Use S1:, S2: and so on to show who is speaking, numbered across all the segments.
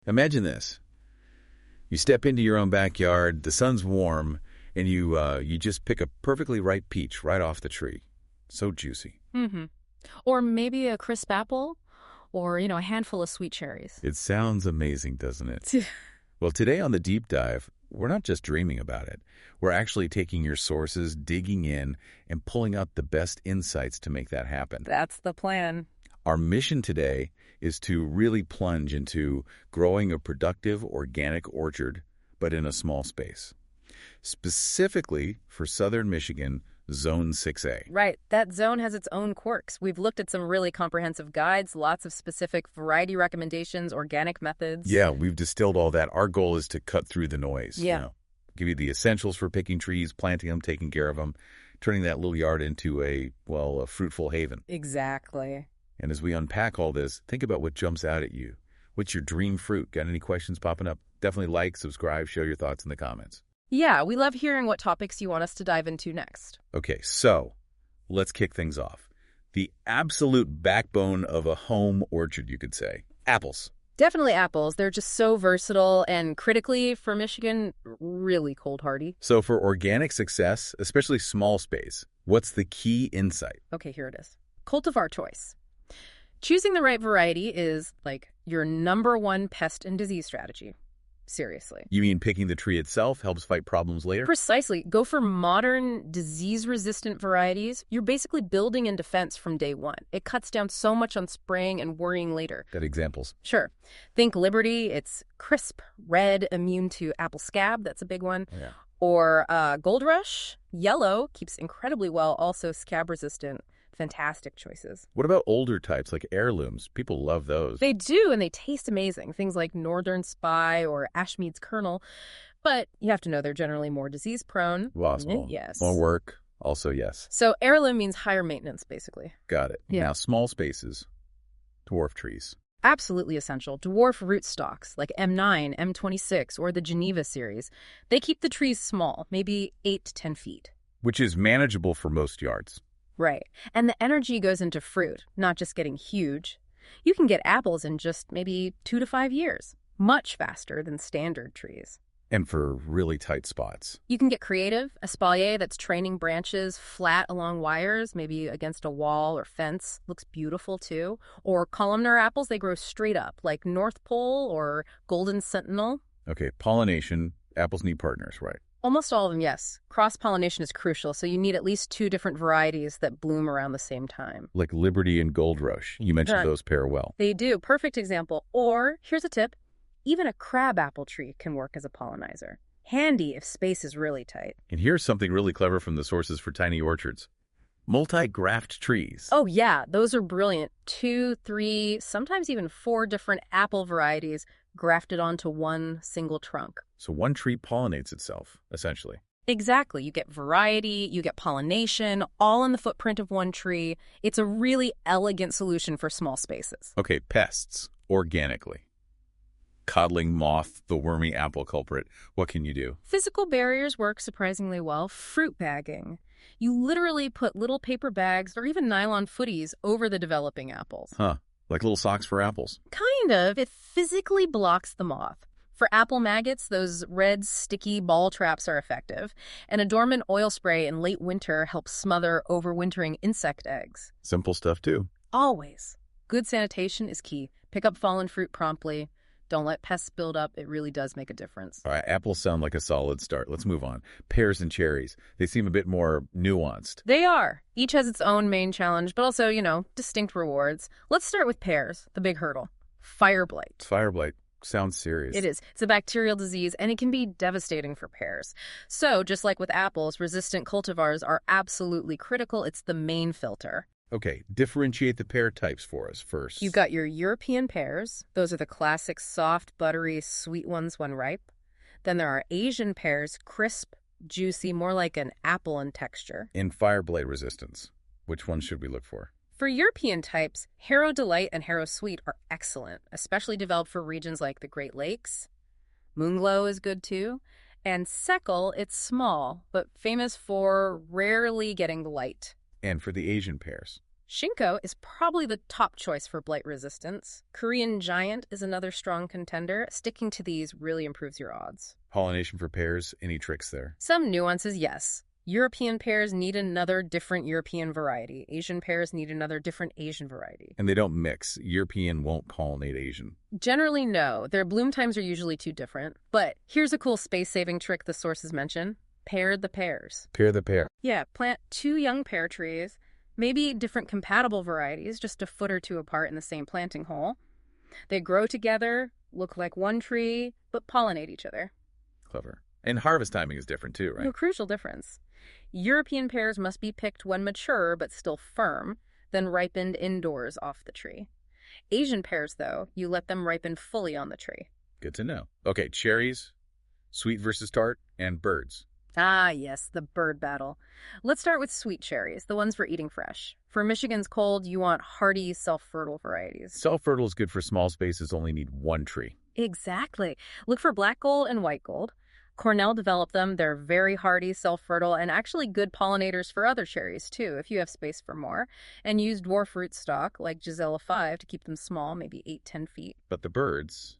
S1: Imagine this. You step into your own backyard, the sun's warm, and you just pick a perfectly ripe peach right off the tree. So juicy.
S2: Mm-hmm. Or maybe a crisp apple, or, a handful of sweet cherries.
S1: It sounds amazing, doesn't it? Well, today on the Deep Dive, we're not just dreaming about it. We're actually taking your sources, digging in, and pulling out the best insights to make that happen.
S2: That's the plan.
S1: Our mission today is to really plunge into growing a productive organic orchard, but in a small space. Specifically for southern Michigan, Zone 6A.
S2: Right. That zone has its own quirks. We've looked at some really comprehensive guides, lots of specific variety recommendations, organic methods.
S1: Yeah, we've distilled all that. Our goal is to cut through the noise.
S2: Yeah.
S1: Give you the essentials for picking trees, planting them, taking care of them, turning that little yard into a fruitful haven.
S2: Exactly.
S1: And as we unpack all this, think about what jumps out at you. What's your dream fruit? Got any questions popping up? Definitely like, subscribe, share your thoughts in the comments.
S2: Yeah, we love hearing what topics you want us to dive into next.
S1: Okay, so let's kick things off. The absolute backbone of a home orchard, you could say. Apples.
S2: Definitely apples. They're just so versatile and, critically for Michigan, really cold hardy.
S1: So for organic success, especially small space, what's the key insight?
S2: Okay, here it is. Cultivar choice. Choosing the right variety is, your number one pest and disease strategy. Seriously.
S1: You mean picking the tree itself helps fight problems later?
S2: Precisely. Go for modern, disease-resistant varieties. You're basically building in defense from day one. It cuts down so much on spraying and worrying later.
S1: Got examples?
S2: Sure. Think Liberty. It's crisp, red, immune to apple scab. That's a big one.
S1: Yeah.
S2: Or Gold Rush. Yellow keeps incredibly well, also scab-resistant. Fantastic choices.
S1: What about older types like heirlooms? People love those.
S2: They do, and they taste amazing. Things like Northern Spy or Ashmead's Kernel. But you have to know they're generally more disease-prone.
S1: Possible.
S2: Yes.
S1: More work. Also, yes.
S2: So heirloom means higher maintenance, basically.
S1: Got it.
S2: Yeah.
S1: Now, small spaces. Dwarf trees.
S2: Absolutely essential. Dwarf rootstocks like M9, M26, or the Geneva series. They keep the trees small, maybe 8 to 10 feet.
S1: Which is manageable for most yards.
S2: Right. And the energy goes into fruit, not just getting huge. You can get apples in just maybe 2 to 5 years, much faster than standard trees.
S1: And for really tight spots.
S2: You can get creative, espalier that's training branches flat along wires, maybe against a wall or fence. Looks beautiful, too. Or columnar apples, they grow straight up, like North Pole or Golden Sentinel.
S1: Okay, pollination. Apples need partners, right?
S2: Almost all of them, yes. Cross-pollination is crucial, so you need at least 2 different varieties that bloom around the same time.
S1: Like Liberty and Gold Rush. You mentioned those pair well.
S2: They do. Perfect example. Or, here's a tip, even a crab apple tree can work as a pollinizer. Handy if space is really tight.
S1: And here's something really clever from the sources for tiny orchards. Multi-graft trees.
S2: Oh, yeah. Those are brilliant. 2, 3, sometimes even 4 different apple varieties grafted onto one single trunk.
S1: So one tree pollinates itself, essentially.
S2: Exactly. You get variety, you get pollination, all in the footprint of one tree. It's a really elegant solution for small spaces.
S1: Okay, pests, organically. Codling moth, the wormy apple culprit. What can you do?
S2: Physical barriers work surprisingly well. Fruit bagging. You literally put little paper bags or even nylon footies over the developing apples.
S1: Huh. Like little socks for apples.
S2: Kind of. It physically blocks the moth. For apple maggots, those red, sticky ball traps are effective. And a dormant oil spray in late winter helps smother overwintering insect eggs.
S1: Simple stuff, too.
S2: Always. Good sanitation is key. Pick up fallen fruit promptly. Don't let pests build up. It really does make a difference.
S1: All right, apples sound like a solid start. Let's move on. Pears and cherries. They seem a bit more nuanced.
S2: They are. Each has its own main challenge, but also, distinct rewards. Let's start with pears, the big hurdle. Fire blight.
S1: Fire blight. Sounds serious.
S2: It is. It's a bacterial disease, and it can be devastating for pears. So, just like with apples, resistant cultivars are absolutely critical. It's the main filter.
S1: Okay, differentiate the pear types for us first.
S2: You've got your European pears. Those are the classic soft, buttery, sweet ones when ripe. Then there are Asian pears, crisp, juicy, more like an apple in texture.
S1: In fire blight resistance, which ones should we look for?
S2: For European types, Harrow Delight and Harrow Sweet are excellent, especially developed for regions like the Great Lakes. Moonglow is good too. And Seckel, it's small, but famous for rarely getting the light.
S1: And for the Asian pears?
S2: Shinko is probably the top choice for blight resistance. Korean giant is another strong contender. Sticking to these really improves your odds.
S1: Pollination for pears, any tricks there?
S2: Some nuances, yes. European pears need another different European variety. Asian pears need another different Asian variety.
S1: And they don't mix. European won't pollinate Asian.
S2: Generally, no. Their bloom times are usually too different. But here's a cool space-saving trick the sources mention. Pair the pears.
S1: Pair the pear.
S2: Yeah, plant 2 young pear trees, maybe different compatible varieties, just a foot or 2 apart in the same planting hole. They grow together, look like one tree, but pollinate each other.
S1: Clever. And harvest timing is different too, right?
S2: No crucial difference. European pears must be picked when mature but still firm, then ripened indoors off the tree. Asian pears, though, you let them ripen fully on the tree.
S1: Good to know. Okay, cherries, sweet versus tart, and birds.
S2: Ah, yes, the bird battle. Let's start with sweet cherries, the ones for eating fresh. For Michigan's cold, you want hardy, self-fertile varieties.
S1: Self-fertile is good for small spaces, only need one tree.
S2: Exactly. Look for black gold and white gold. Cornell developed them. They're very hardy, self-fertile, and actually good pollinators for other cherries, too, if you have space for more. And use dwarf rootstock, like Gisela 5, to keep them small, maybe 8-10 feet.
S1: But the birds,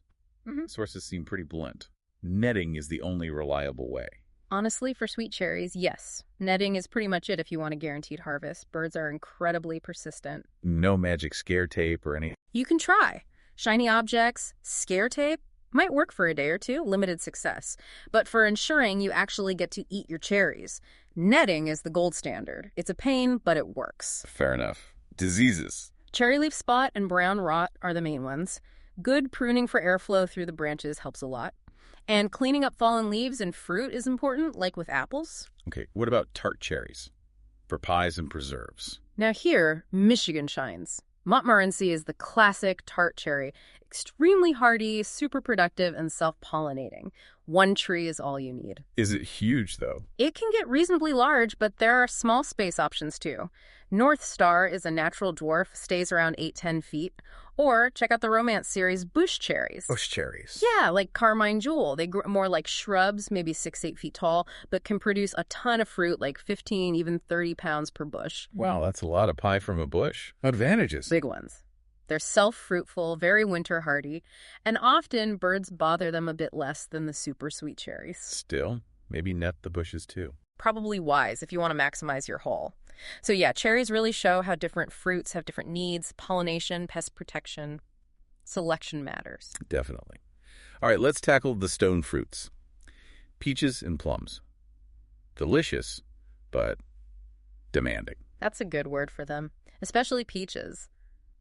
S1: sources seem pretty blunt. Netting is the only reliable way.
S2: Honestly, for sweet cherries, yes. Netting is pretty much it if you want a guaranteed harvest. Birds are incredibly persistent.
S1: No magic scare tape or anything.
S2: You can try. Shiny objects, scare tape, might work for a day or two, limited success. But for ensuring you actually get to eat your cherries, netting is the gold standard. It's a pain, but it works.
S1: Fair enough. Diseases.
S2: Cherry leaf spot and brown rot are the main ones. Good pruning for airflow through the branches helps a lot. And cleaning up fallen leaves and fruit is important, like with apples.
S1: Okay, what about tart cherries? For pies and preserves.
S2: Now here, Michigan shines. Montmorency is the classic tart cherry, extremely hardy, super productive, and self-pollinating. One tree is all you need.
S1: Is it huge, though?
S2: It can get reasonably large, but there are small space options, too. North Star is a natural dwarf, stays around 8-10 feet. Or check out the romance series Bush cherries.
S1: Bush cherries.
S2: Yeah, like Carmine Jewel. They grow more like shrubs, maybe 6-8 feet tall, but can produce a ton of fruit, like 15, even 30 pounds per bush.
S1: Wow, that's a lot of pie from a bush. Advantages.
S2: Big ones. They're self-fruitful, very winter hardy, and often birds bother them a bit less than the super sweet cherries.
S1: Still, maybe net the bushes too.
S2: Probably wise if you want to maximize your haul. So yeah, cherries really show how different fruits have different needs, pollination, pest protection. Selection matters.
S1: Definitely. All right, let's tackle the stone fruits. Peaches and plums. Delicious, but demanding.
S2: That's a good word for them, especially peaches.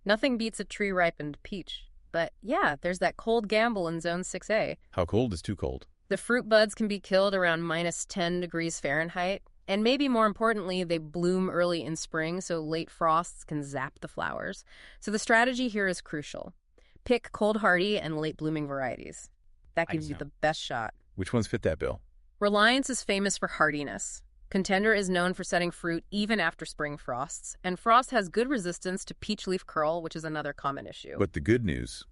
S2: Nothing beats a tree-ripened peach. But yeah, there's that cold gamble in Zone 6A.
S1: How cold is too cold?
S2: The fruit buds can be killed around minus 10 degrees Fahrenheit. And maybe more importantly, they bloom early in spring, so late frosts can zap the flowers. So the strategy here is crucial. Pick cold hardy and late blooming varieties. That gives you the best shot.
S1: Which ones fit that bill?
S2: Reliance is famous for hardiness. Contender is known for setting fruit even after spring frosts. And frost has good resistance to peach leaf curl, which is another common issue.
S1: But the good news,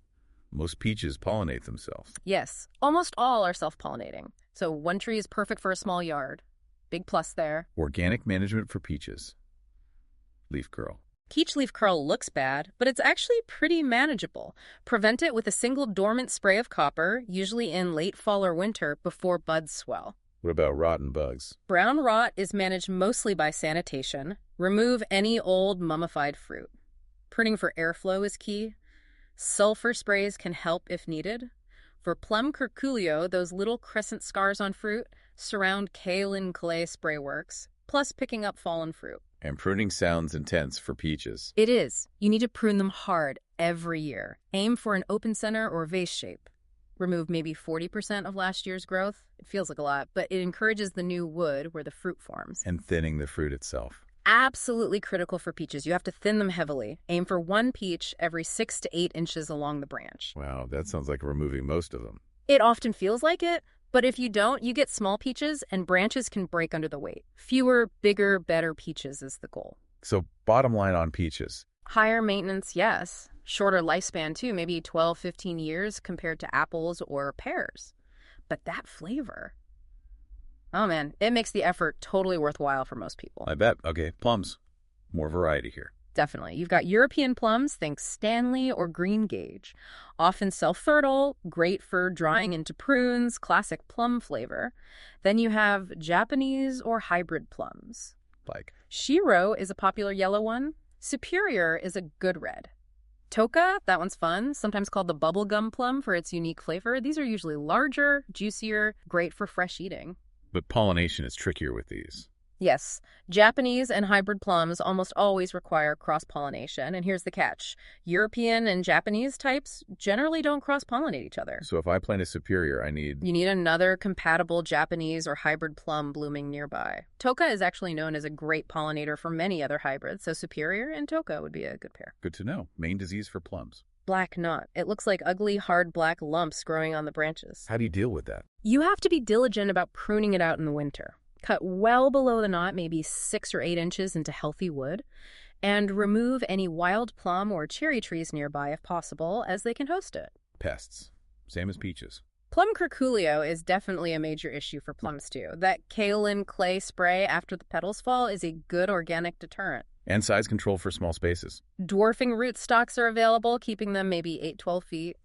S1: most peaches pollinate themselves.
S2: Yes, almost all are self-pollinating. So one tree is perfect for a small yard. Big plus there.
S1: Organic management for peaches. Leaf curl.
S2: Peach leaf curl looks bad, but it's actually pretty manageable. Prevent it with a single dormant spray of copper, usually in late fall or winter, before buds swell.
S1: What about rotten bugs?
S2: Brown rot is managed mostly by sanitation. Remove any old mummified fruit. Pruning for airflow is key. Sulfur sprays can help if needed. For plum curculio, those little crescent scars on fruit, surround kaolin clay spray works, plus picking up fallen fruit.
S1: And pruning sounds intense for peaches.
S2: It is. You need to prune them hard every year. Aim for an open center or vase shape. Remove maybe 40% of last year's growth. It feels like a lot, but it encourages the new wood where the fruit forms.
S1: And thinning the fruit itself.
S2: Absolutely critical for peaches. You have to thin them heavily. Aim for one peach every 6 to 8 inches along the branch.
S1: Wow, that sounds like removing most of them.
S2: It often feels like it, but if you don't, you get small peaches and branches can break under the weight. Fewer, bigger, better peaches is the goal.
S1: So bottom line on peaches.
S2: Higher maintenance, yes. Shorter lifespan too, maybe 12, 15 years compared to apples or pears. But that flavor, oh man, it makes the effort totally worthwhile for most people.
S1: I bet. Okay, plums. More variety here.
S2: Definitely. You've got European plums, think Stanley or Green Gage. Often self-fertile, great for drying into prunes, classic plum flavor. Then you have Japanese or hybrid plums.
S1: Like,
S2: Shiro is a popular yellow one. Superior is a good red. Toka, that one's fun, sometimes called the bubblegum plum for its unique flavor. These are usually larger, juicier, great for fresh eating.
S1: but pollination is trickier with these.
S2: Yes, Japanese and hybrid plums almost always require cross-pollination, and here's the catch. European and Japanese types generally don't cross-pollinate each other.
S1: So if I plant a superior, I need...
S2: You need another compatible Japanese or hybrid plum blooming nearby. Toka is actually known as a great pollinator for many other hybrids, so Superior and Toka would be a good pair.
S1: Good to know. Main disease for plums.
S2: Black knot. It looks like ugly, hard black lumps growing on the branches.
S1: How do you deal with that?
S2: You have to be diligent about pruning it out in the winter. Cut well below the knot, maybe 6 or 8 inches into healthy wood, and remove any wild plum or cherry trees nearby if possible, as they can host it.
S1: Pests. Same as peaches.
S2: Plum curculio is definitely a major issue for plums too. That kaolin clay spray after the petals fall is a good organic deterrent.
S1: And size control for small spaces.
S2: Dwarfing rootstocks are available, keeping them maybe 8-12 feet,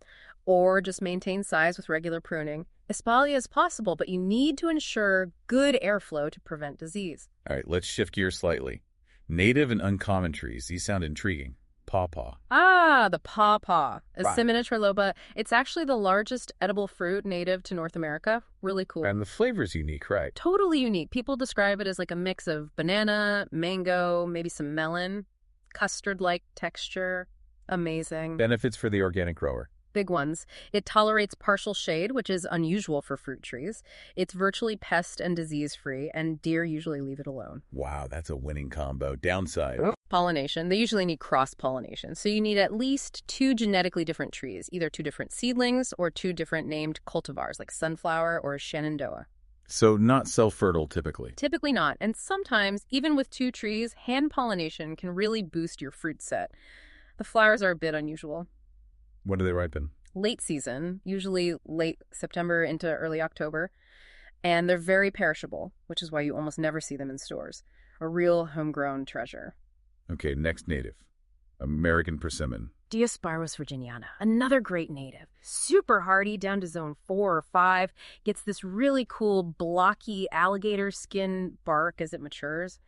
S2: or just maintain size with regular pruning. Espalier is possible, but you need to ensure good airflow to prevent disease.
S1: All right, let's shift gears slightly. Native and uncommon trees. These sound intriguing. Pawpaw.
S2: Ah, the pawpaw.
S1: Right.
S2: Asimina triloba. It's actually the largest edible fruit native to North America. Really cool.
S1: And the flavor's unique, right?
S2: Totally unique. People describe it as like a mix of banana, mango, maybe some melon, custard-like texture. Amazing.
S1: Benefits for the organic grower.
S2: Big ones. It tolerates partial shade, which is unusual for fruit trees. It's virtually pest and disease-free, and deer usually leave it alone.
S1: Wow, that's a winning combo. Downside.
S2: Pollination. They usually need cross-pollination, so you need at least 2 genetically different trees, either 2 different seedlings or 2 different named cultivars, like sunflower or Shenandoah.
S1: So not self-fertile typically.
S2: Typically not, and sometimes, even with 2 trees, hand pollination can really boost your fruit set. The flowers are a bit unusual.
S1: When do they ripen?
S2: Late season, usually late September into early October, and they're very perishable, which is why you almost never see them in stores. A real homegrown treasure.
S1: Okay, next native. American persimmon.
S2: Diospyros virginiana, another great native. Super hardy down to zone 4 or 5. Gets this really cool blocky alligator skin bark as it matures.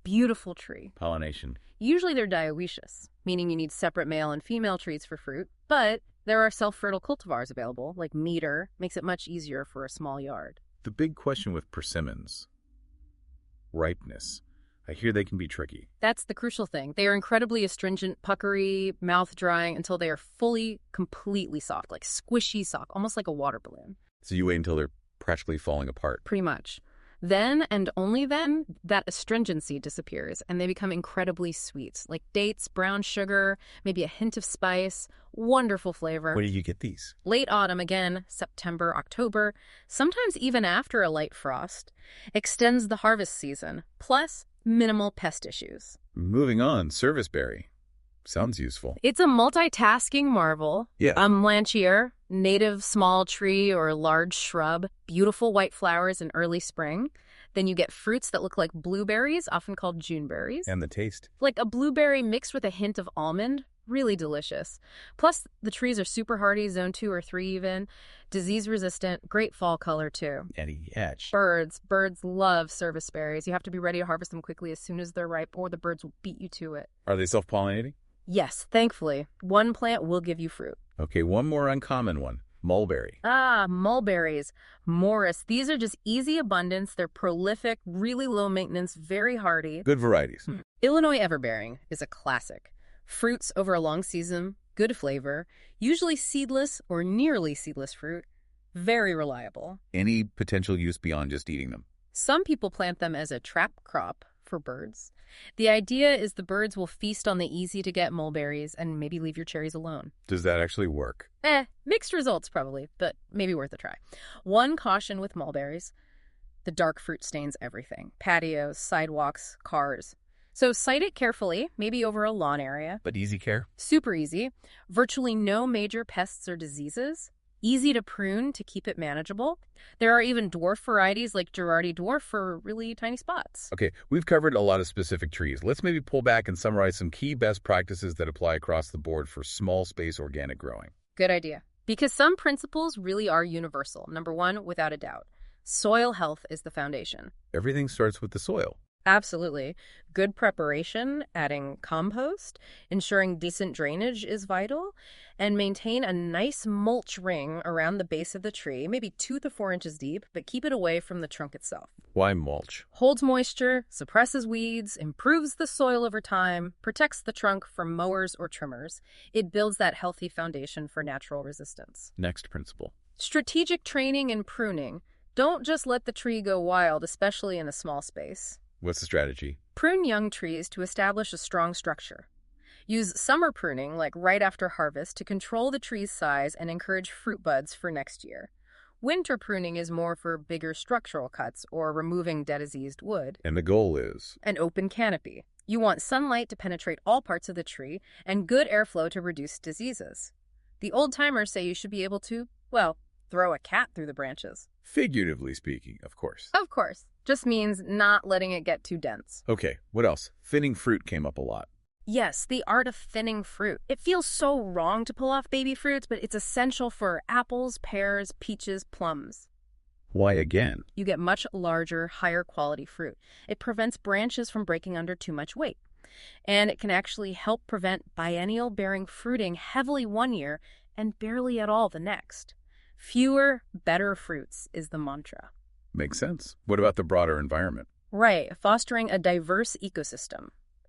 S2: Beautiful tree.
S1: Pollination.
S2: Usually they're dioecious, meaning you need separate male and female trees for fruit, but there are self-fertile cultivars available, like meter, makes it much easier for a small yard.
S1: The big question with persimmons. Ripeness. I hear they can be tricky.
S2: That's the crucial thing. They are incredibly astringent, puckery, mouth-drying until they are fully, completely soft, like squishy soft, almost like a water balloon.
S1: So you wait until they're practically falling apart.
S2: Pretty much. Then, and only then, that astringency disappears, and they become incredibly sweet, like dates, brown sugar, maybe a hint of spice. Wonderful flavor.
S1: Where do you get these?
S2: Late autumn again, September, October, sometimes even after a light frost, extends the harvest season, plus minimal pest issues.
S1: Moving on, serviceberry. Sounds useful.
S2: It's a multitasking marvel.
S1: Yeah.
S2: Lanchier, native small tree or large shrub, beautiful white flowers in early spring. Then you get fruits that look like blueberries, often called Juneberries.
S1: And the taste.
S2: Like a blueberry mixed with a hint of almond. Really delicious. Plus, the trees are super hardy, zone 2 or 3 even. Disease resistant, great fall color too.
S1: And a yetch.
S2: Birds love serviceberries. You have to be ready to harvest them quickly as soon as they're ripe, or the birds will beat you to it.
S1: Are they self-pollinating?
S2: Yes, thankfully. One plant will give you fruit.
S1: Okay, one more uncommon one. Mulberry.
S2: Ah, mulberries. Morris. These are just easy abundance. They're prolific, really low maintenance, very hardy.
S1: Good varieties.
S2: Illinois everbearing is a classic. Fruits over a long season, good flavor, usually seedless or nearly seedless fruit. Very reliable.
S1: Any potential use beyond just eating them?
S2: Some people plant them as a trap crop for birds. The idea is the birds will feast on the easy-to-get mulberries and maybe leave your cherries alone.
S1: Does that actually work?
S2: Mixed results probably, but maybe worth a try. One caution with mulberries: the dark fruit stains everything. Patios, sidewalks, cars. So site it carefully, maybe over a lawn area.
S1: But easy care?
S2: Super easy. Virtually no major pests or diseases. easy to prune to keep it manageable. There are even dwarf varieties like Girardi dwarf for really tiny spots.
S1: Okay, we've covered a lot of specific trees. Let's maybe pull back and summarize some key best practices that apply across the board for small space organic growing.
S2: Good idea. Because some principles really are universal. Number one, without a doubt, soil health is the foundation.
S1: Everything starts with the soil.
S2: Absolutely. Good preparation, adding compost, ensuring decent drainage is vital, and maintain a nice mulch ring around the base of the tree, maybe 2 to 4 inches deep, but keep it away from the trunk itself.
S1: Why mulch?
S2: Holds moisture, suppresses weeds, improves the soil over time, protects the trunk from mowers or trimmers. It builds that healthy foundation for natural resistance.
S1: Next principle.
S2: Strategic training and pruning. Don't just let the tree go wild, especially in a small space.
S1: What's the strategy?
S2: Prune young trees to establish a strong structure. Use summer pruning, like right after harvest, to control the tree's size and encourage fruit buds for next year. Winter pruning is more for bigger structural cuts or removing diseased wood.
S1: And the goal is?
S2: An open canopy. You want sunlight to penetrate all parts of the tree and good airflow to reduce diseases. The old-timers say you should be able to, well, throw a cat through the branches.
S1: Figuratively speaking, of course.
S2: Of course. Just means not letting it get too dense.
S1: Okay, what else? Thinning fruit came up a lot.
S2: Yes, the art of thinning fruit. It feels so wrong to pull off baby fruits, but it's essential for apples, pears, peaches, plums.
S1: Why again?
S2: You get much larger, higher quality fruit. It prevents branches from breaking under too much weight. And it can actually help prevent biennial bearing fruiting heavily one year and barely at all the next. Fewer, better fruits is the mantra.
S1: Makes sense. What about the broader environment?
S2: Right, fostering a diverse ecosystem.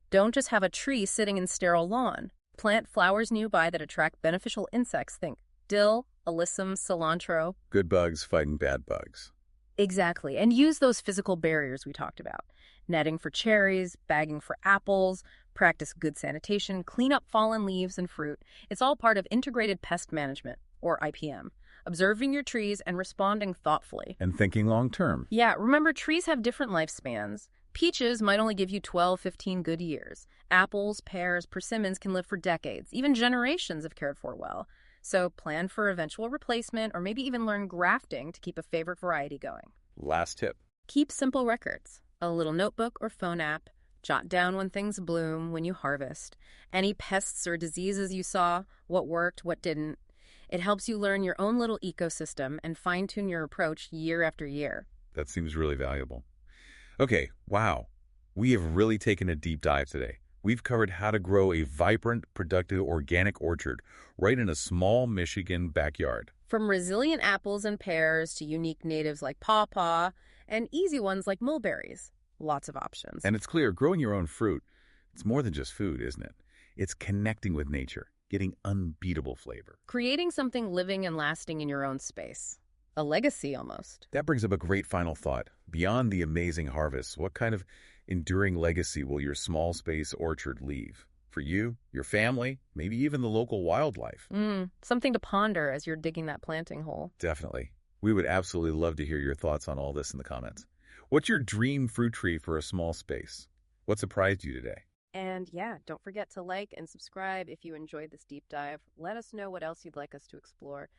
S2: Don't just have a tree sitting in sterile lawn. Plant flowers nearby that attract beneficial insects. Think dill, alyssum, cilantro.
S1: Good bugs fighting bad bugs.
S2: Exactly, and use those physical barriers we talked about. Netting for cherries, bagging for apples, practice good sanitation, clean up fallen leaves and fruit. It's all part of integrated pest management, or IPM. Observing your trees and responding thoughtfully.
S1: And thinking long term.
S2: Yeah, remember trees have different lifespans. Peaches might only give you 12, 15 good years. Apples, pears, persimmons can live for decades, even generations if cared for well. So plan for eventual replacement or maybe even learn grafting to keep a favorite variety going.
S1: Last tip.
S2: Keep simple records. A little notebook or phone app. Jot down when things bloom, when you harvest. Any pests or diseases you saw, what worked, what didn't. It helps you learn your own little ecosystem and fine-tune your approach year after year.
S1: That seems really valuable. Okay, wow. We have really taken a deep dive today. We've covered how to grow a vibrant, productive organic orchard right in a small Michigan backyard.
S2: From resilient apples and pears to unique natives like pawpaw and easy ones like mulberries. Lots of options.
S1: And it's clear, growing your own fruit, it's more than just food, isn't it? It's connecting with nature, getting unbeatable flavor.
S2: Creating something living and lasting in your own space. A legacy, almost.
S1: That brings up a great final thought. Beyond the amazing harvests, what kind of enduring legacy will your small space orchard leave? For you, your family, maybe even the local wildlife?
S2: Something to ponder as you're digging that planting hole.
S1: Definitely. We would absolutely love to hear your thoughts on all this in the comments. What's your dream fruit tree for a small space? What surprised you today?
S2: And yeah, don't forget to like and subscribe if you enjoyed this deep dive. Let us know what else you'd like us to explore.